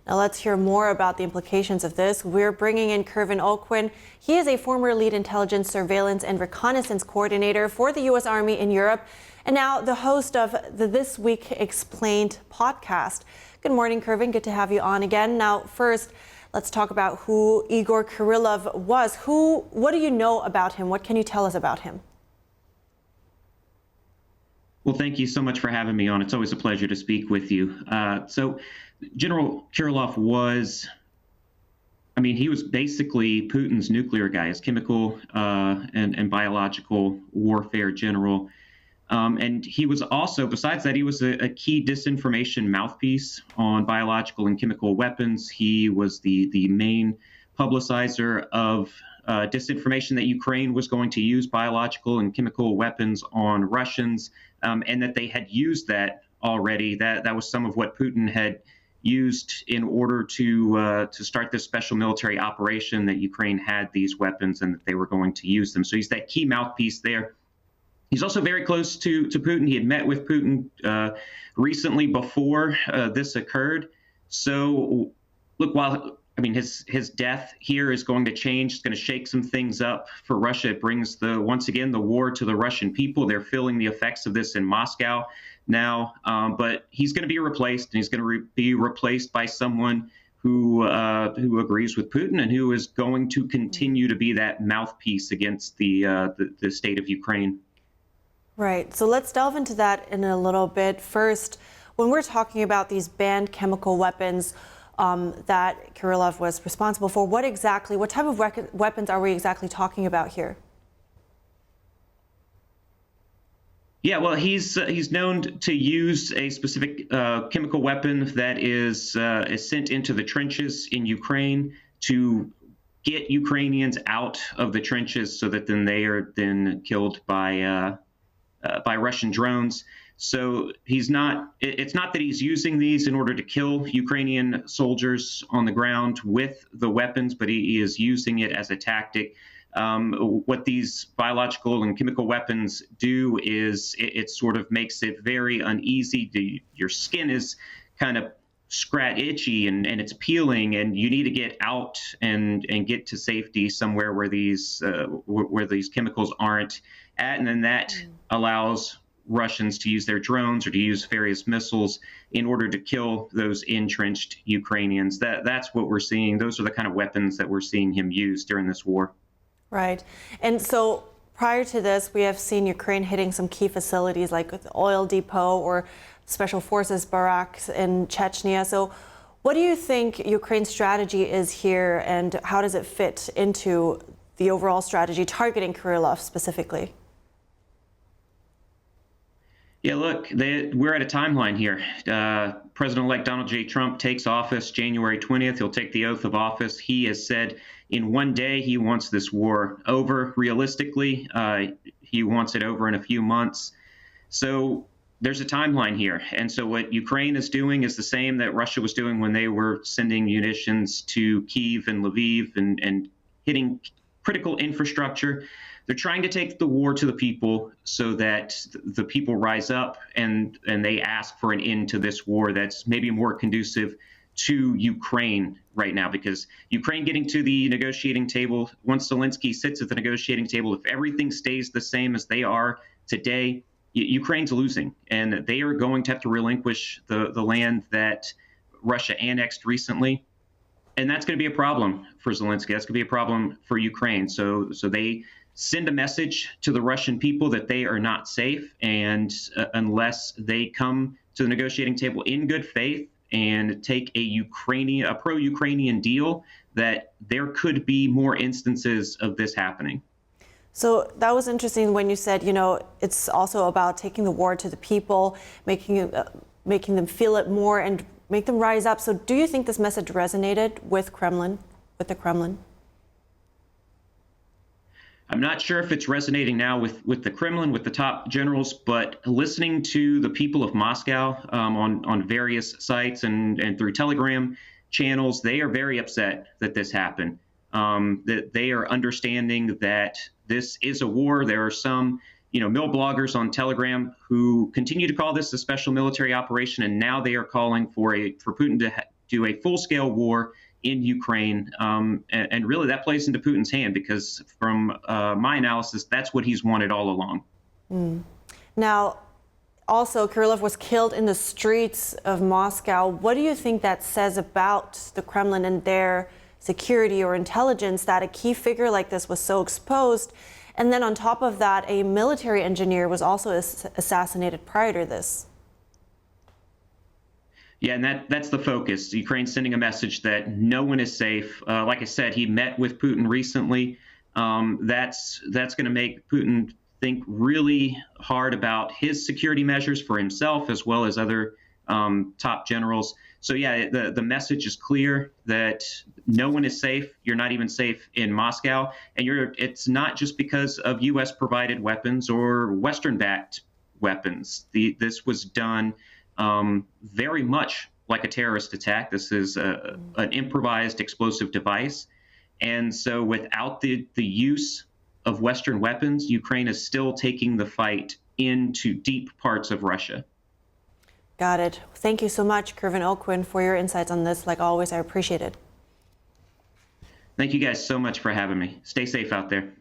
Now let's hear more about the implications of this. We're bringing in Kervin Aucoin. He is a former lead intelligence, surveillance, and reconnaissance coordinator for the U.S. Army in Europe, and now the host of the This Week Explained podcast. Good morning, Kervin. Good to have you on again. Now, first, let's talk about who Igor Kirillov was. What do you know about him? What can you tell us about him? Well, thank you so much for having me on. It's always a pleasure to speak with you. So General Kirillov he was basically Putin's nuclear guy, his chemical and biological warfare general. And he was also, besides that, he was a key disinformation mouthpiece on biological and chemical weapons. He was the main publicizer of disinformation that Ukraine was going to use biological and chemical weapons on Russians, and that they had used that already. That was some of what Putin had used in order to start this special military operation, that Ukraine had these weapons and that they were going to use them. So he's that key mouthpiece there. He's also very close to Putin. He had met with Putin recently before this occurred. So look, his death here is going to change. It's going to shake some things up for Russia. It brings once again the war to the Russian people. They're feeling the effects of this in Moscow now, but he's going to be replaced, and he's going to be replaced by someone who agrees with Putin and who is going to continue to be that mouthpiece against the state of Ukraine. Right. So let's delve into that in a little bit. First, when we're talking about these banned chemical weapons that Kirillov was responsible for, what type of weapons are we exactly talking about here? Yeah, well, he's known to use a specific chemical weapon that is sent into the trenches in Ukraine to get Ukrainians out of the trenches, so that then they are killed by Russian drones. So it's not that he's using these in order to kill Ukrainian soldiers on the ground with the weapons, but he is using it as a tactic. What these biological and chemical weapons do is it sort of makes it very uneasy. Your skin is kind of itchy and it's peeling, and you need to get out and get to safety somewhere where these chemicals aren't at, and then that allows Russians to use their drones or to use various missiles in order to kill those entrenched Ukrainians. That's what we're seeing. Those are the kind of weapons that we're seeing him use during this war. Right. And so prior to this, we have seen Ukraine hitting some key facilities like the oil depot or special forces barracks in Chechnya. So what do you think Ukraine's strategy is here, and how does it fit into the overall strategy targeting Kirillov specifically? Yeah, look, we're at a timeline here. President-elect Donald J. Trump takes office January 20th. He'll take the oath of office. He has said in one day he wants this war over. Realistically, he wants it over in a few months. So there's a timeline here. And so what Ukraine is doing is the same that Russia was doing when they were sending munitions to Kyiv and Lviv and hitting critical infrastructure. They're trying to take the war to the people so that the people rise up and they ask for an end to this war that's maybe more conducive to Ukraine right now, because Ukraine getting to the negotiating table, once Zelensky sits at the negotiating table, if everything stays the same as they are today, Ukraine's losing, and they are going to have to relinquish the land that Russia annexed recently. And that's going to be a problem for Zelensky. That's going to be a problem for Ukraine. So they send a message to the Russian people that they are not safe, and unless they come to the negotiating table in good faith and take a pro-Ukrainian deal, that there could be more instances of this happening. So that was interesting when you said, it's also about taking the war to the people, making them feel it more and make them rise up. So do you think this message resonated with the Kremlin? I'm not sure if it's resonating now with the Kremlin, with the top generals, but listening to the people of Moscow on various sites and through Telegram channels, they are very upset that this happened. That they are understanding that this is a war. There are some, mill bloggers on Telegram who continue to call this a special military operation, and now they are calling for Putin do a full-scale war in Ukraine. And really that plays into Putin's hand because from my analysis, that's what he's wanted all along. Now, also, Kirillov was killed in the streets of Moscow. What do you think that says about the Kremlin and their security or intelligence that a key figure like this was so exposed? And then on top of that, a military engineer was also assassinated prior to this. Yeah, and that's the focus. Ukraine's sending a message that no one is safe. Like I said, he met with Putin recently. That's going to make Putin think really hard about his security measures for himself as well as other top generals. So yeah, the message is clear that no one is safe. You're not even safe in Moscow, and it's not just because of U.S. provided weapons or Western-backed weapons. This was done very much like a terrorist attack. This is an improvised explosive device. And so without the use of Western weapons, Ukraine is still taking the fight into deep parts of Russia. Got it. Thank you so much, Kervin Aucoin, for your insights on this. Like always, I appreciate it. Thank you guys so much for having me. Stay safe out there.